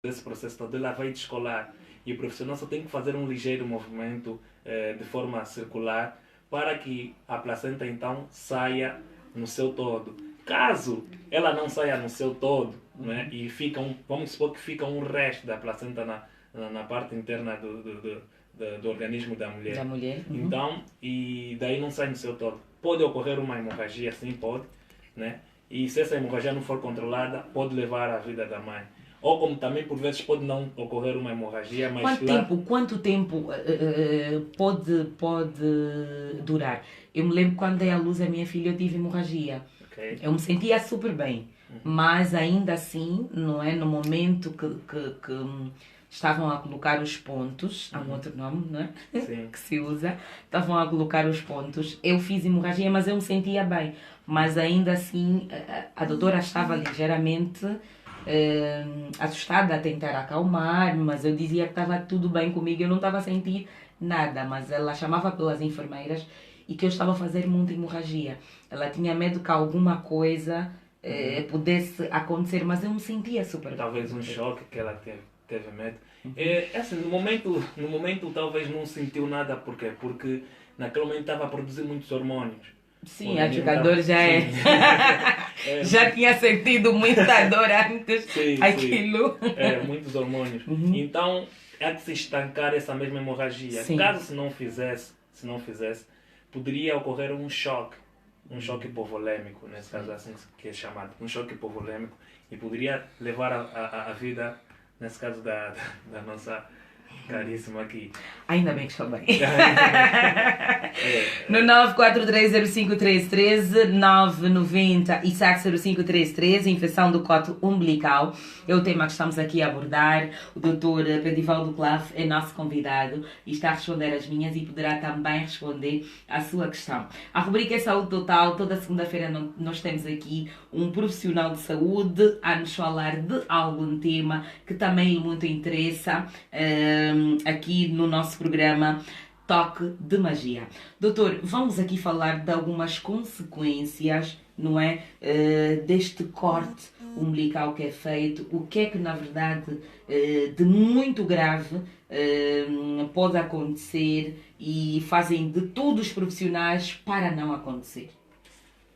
desse processo todo, ela vai descolar e o profissional só tem que fazer um ligeiro movimento de forma circular para que a placenta então saia no seu todo. Caso ela não saia no seu todo, né, e fica vamos supor que fica um resto da placenta na parte interna do organismo da mulher. Da mulher. Então, e daí não sai no seu todo. Pode ocorrer uma hemorragia, sim, pode, né? E se essa hemorragia não for controlada, pode levar à vida da mãe. Ou como também, por vezes, pode não ocorrer uma hemorragia, mas... Quanto tempo pode durar? Eu me lembro quando dei à luz a minha filha, eu tive hemorragia. Okay. Eu me sentia super bem, mas ainda assim, não é? No momento que estavam a colocar os pontos, há um outro nome, não é? Sim. Que se usa, estavam a colocar os pontos, eu fiz hemorragia, mas eu me sentia bem. Mas ainda assim, a doutora estava ligeiramente assustada, a tentar acalmar, mas eu dizia que estava tudo bem comigo, eu não estava a sentir nada, mas ela chamava pelas enfermeiras e que eu estava a fazer muita hemorragia. Ela tinha medo que alguma coisa pudesse acontecer, mas eu me sentia super Talvez um choque que ela teve medo. Assim, no momento talvez não sentiu nada, por quê? Porque naquele momento estava a produzir muitos hormônios. Sim, a jogador já já tinha sentido muita dor antes, aquilo. Sim. Muitos hormônios. Então, há que se estancar essa mesma hemorragia. Sim. Caso se não fizesse, poderia ocorrer um choque hipovolêmico, nesse caso assim que é chamado, um choque hipovolêmico, e poderia levar a vida, nesse caso da nossa caríssima aqui. Ainda bem que estou bem. No 943051313, 990 e SAC 0533, infecção do coto umbilical, é o tema que estamos aqui a abordar. O Dr. Pedivaldo Claff é nosso convidado e está a responder as minhas e poderá também responder à sua questão. A rubrica é Saúde Total. Toda segunda-feira nós temos aqui um profissional de saúde a nos falar de algum tema que também lhe muito interessa aqui no nosso programa Toque de Magia. Doutor, vamos aqui falar de algumas consequências, não é, deste corte umbilical que é feito, o que é que na verdade de muito grave pode acontecer e fazem de tudo os profissionais para não acontecer.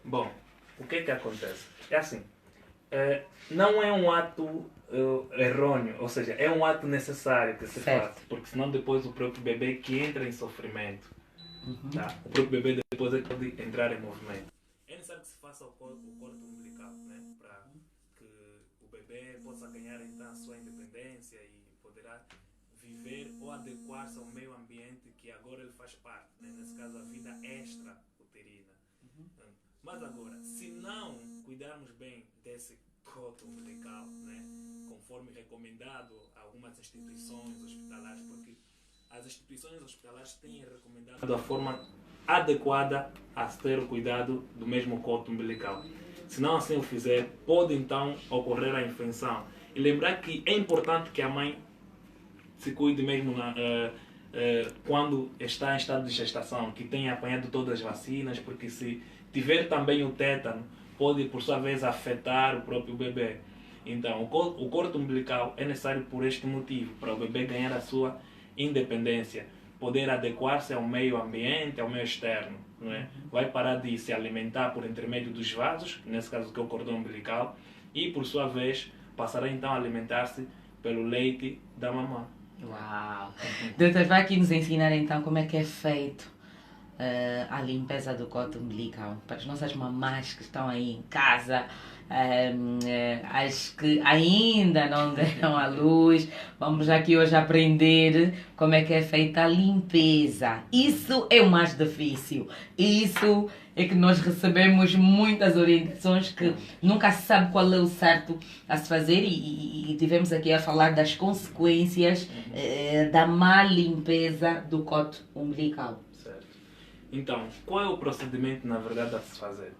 Bom, o que é que acontece? É assim, não é um ato errôneo, ou seja, é um ato necessário que se faça, porque senão depois o próprio bebê que entra em sofrimento, tá? O próprio bebê depois é que pode entrar em movimento. É necessário que se faça o corte umbilical, né? Para que o bebê possa ganhar então a sua independência e poderá viver ou adequar-se ao meio ambiente que agora ele faz parte, né? Nesse caso a vida extra-uterina. Mas agora, se não cuidarmos bem desse coto umbilical, né, conforme recomendado a algumas instituições hospitalares, porque as instituições hospitalares têm recomendado a forma adequada a ter o cuidado do mesmo coto umbilical. Se não assim o fizer, pode então ocorrer a infecção. E lembrar que é importante que a mãe se cuide mesmo quando está em estado de gestação, que tenha apanhado todas as vacinas, porque se tiver também o tétano, pode por sua vez afetar o próprio bebê. Então, o corte umbilical é necessário por este motivo, para o bebê ganhar a sua independência, poder adequar-se ao meio ambiente, ao meio externo, não é? Vai parar de se alimentar por intermédio dos vasos, nesse caso que é o cordão umbilical, e por sua vez passará então a alimentar-se pelo leite da mamãe. Uau! Doutor, vai aqui nos ensinar então como é que é feito a limpeza do coto umbilical para as nossas mamás que estão aí em casa, as que ainda não deram à luz. Vamos aqui hoje aprender como é que é feita a limpeza. Isso é o mais difícil. Isso é que nós recebemos muitas orientações que nunca se sabe qual é o certo a se fazer e tivemos aqui a falar das consequências da má limpeza do coto umbilical. Então, qual é o procedimento, na verdade, a se fazer?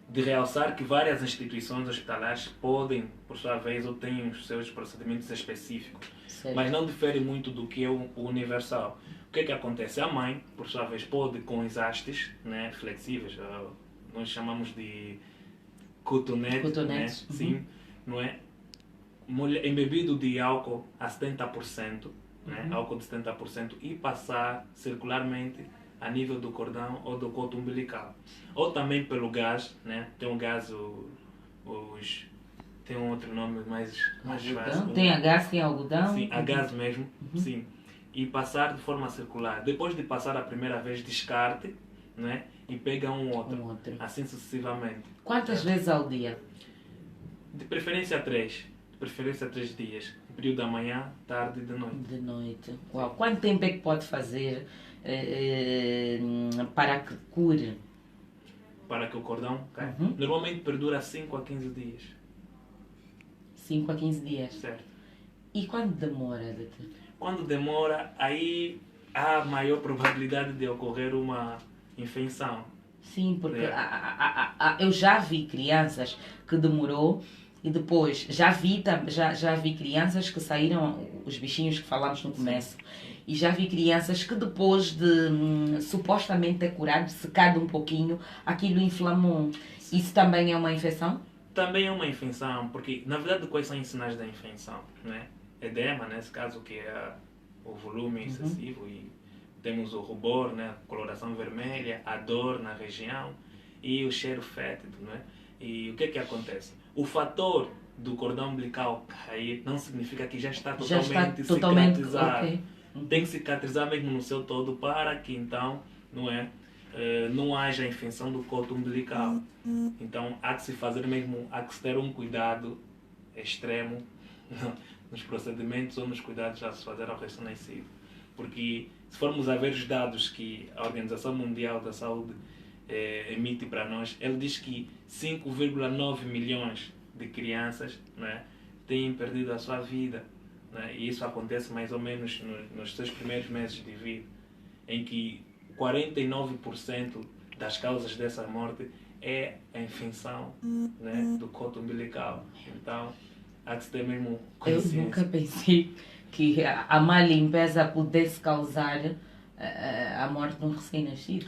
De realçar que várias instituições hospitalares podem, por sua vez, ou têm os seus procedimentos específicos, mas não difere muito do que é o universal. O que é que acontece? A mãe, por sua vez, pode, com os hastes, né, flexíveis, nós chamamos de cotonete, né? Sim, não é? embebido de álcool a 70%, né? Álcool de 70%, e passar circularmente a nível do cordão ou do coto umbilical. Ou também pelo gás, né? Tem um gás, tem um outro nome mais fácil. Tem a gás, tem algodão? Sim, a gás mesmo, sim. E passar de forma circular. Depois de passar a primeira vez, descarte, né? E pega um outro. Assim sucessivamente. Quantas vezes ao dia? De preferência 3. De preferência 3 dias. Período da manhã, tarde e de noite. De noite. Uau. Quanto tempo é que pode fazer para que cure? Para que o cordão caia? Normalmente perdura 5 a 15 dias. 5 a 15 dias. Certo. E quando demora, doutor? Quando demora, aí há maior probabilidade de ocorrer uma infecção. Sim, porque eu já vi crianças que demorou e depois já vi crianças que saíram, os bichinhos que falamos no começo, e já vi crianças que depois de supostamente ter curado, secado um pouquinho, aquilo inflamou. Isso também é uma infecção? Também é uma infecção, porque na verdade quais são os sinais da infecção, né? Edema, nesse caso, que é o volume excessivo, e temos o rubor, né? Coloração vermelha, a dor na região e o cheiro fétido, né? E o que acontece? O fator do cordão umbilical cair não significa que já está totalmente cicatrizado. Okay. Tem que cicatrizar mesmo no seu todo para que então, não haja infecção do coto umbilical. Então há que se fazer mesmo, há que se ter um cuidado extremo nos procedimentos ou nos cuidados a se fazer ao recém-nascido. Porque se formos a ver os dados que a Organização Mundial da Saúde emite para nós, ele diz que 5,9 milhões de crianças, né, têm perdido a sua vida. Né? E isso acontece mais ou menos nos seus primeiros meses de vida, em que 49% das causas dessa morte é a infecção, né, do coto umbilical. Então, há que se ter mesmo consciência. Eu nunca pensei que a má limpeza pudesse causar a morte de um recém-nascido.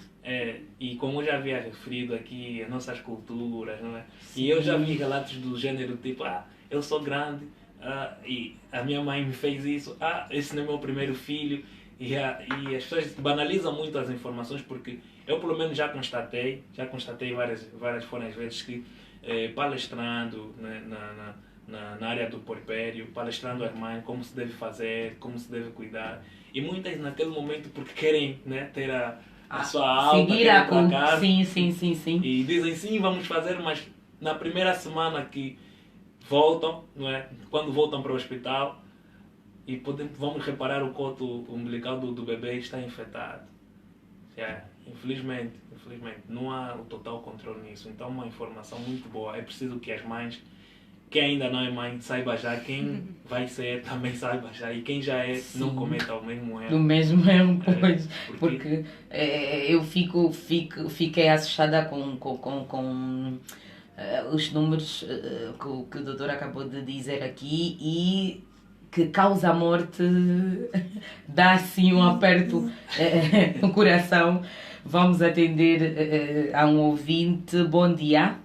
E como eu já havia referido aqui, as nossas culturas, não é? E eu já vi relatos do gênero tipo, eu sou grande, e a minha mãe me fez isso, esse não é meu primeiro filho, e as pessoas banalizam muito as informações, porque eu pelo menos já constatei várias foram as vezes que palestrando, né, na área do puerpério, palestrando às mães como se deve fazer, como se deve cuidar, e muitas naquele momento porque querem, né, ter a sua alma, seguir a casa, sim. E dizem sim, vamos fazer, mas na primeira semana que voltam, não é? Quando voltam para o hospital, e vamos reparar o coto umbilical do bebê está infectado. Infelizmente, não há o total controle nisso. Então, uma informação muito boa. É preciso que as mães, quem ainda não é mãe, saiba já, quem vai ser também saiba já, e quem já é, não cometa o mesmo erro. O mesmo erro, pois. Porque eu fiquei assustada com os números que o doutor acabou de dizer aqui, e que causa a morte dá assim um aperto no coração. Vamos atender a um ouvinte. Bom dia.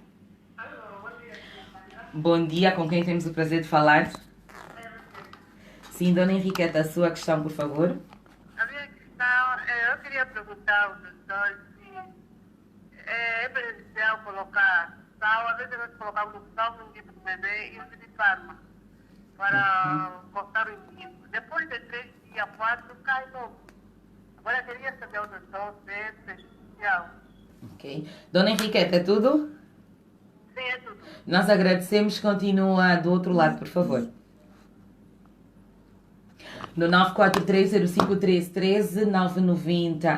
Bom dia, com quem temos o prazer de falar? Sim, Dona Henriqueta, a sua questão, por favor. A minha questão, eu queria perguntar ao doutor se é prejudicial colocar sal, às vezes nós colocamos sal no tipo do bebê e uso de fármaco para cortar o intestino. Depois de 3 dias, 4, cai novo. Agora eu queria saber ao doutor se é prejudicial. Ok. Dona Henriqueta, é tudo? Sim, é tudo. Nós agradecemos. Continua do outro lado, por favor. No 943-0513-13,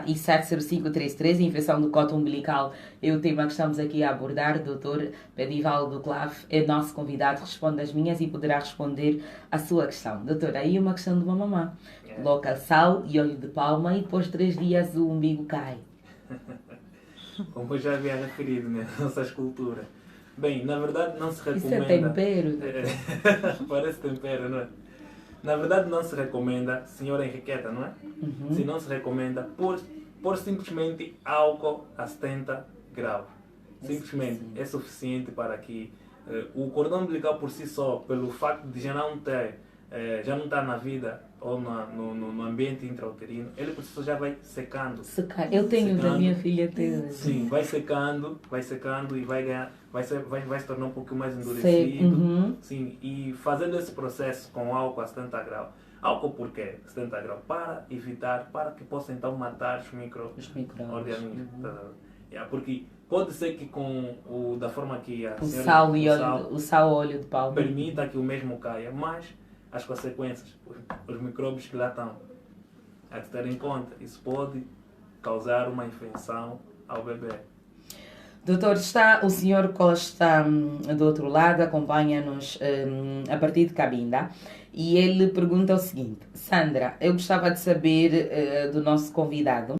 997-0533, infecção do coto umbilical é o tema que estamos aqui a abordar. O Dr. Pedivaldo Clave é nosso convidado, responde as minhas e poderá responder a sua questão. Doutor, aí uma questão de uma mamã. Coloca sal e óleo de palma e depois 3 dias o umbigo cai. Como eu já havia referido, né? Nossas culturas. Bem, na verdade não se recomenda... Isso é tempero? Parece tempero, não é? Na verdade não se recomenda, senhora Henriqueta, não é? Se não se recomenda por simplesmente álcool a 70 graus. Simplesmente é suficiente para que O cordão umbilical por si só, pelo facto de já não ter, já não estar na vida ou no ambiente intrauterino, ele por si só já vai secando. Eu tenho da Secando. minha filha até hoje. Sim, vai secando e vai ganhar, vai se tornar um pouquinho mais Sei. endurecido. Uhum. Sim, e fazendo esse processo com álcool a 70 graus. Álcool por quê? 70 graus? Para que possa então matar os Os micro-organismos. micro-organismos. Porque pode ser que da forma que a O senhora- sal e o óleo, sal o sal óleo de palma. permita que o mesmo caia, mas as consequências, os micróbios que lá estão, há que ter em conta. Isso pode causar uma infecção ao bebê. Doutor, o senhor Costa do outro lado, acompanha-nos a partir de Cabinda e ele pergunta o seguinte: Sandra, eu gostava de saber do nosso convidado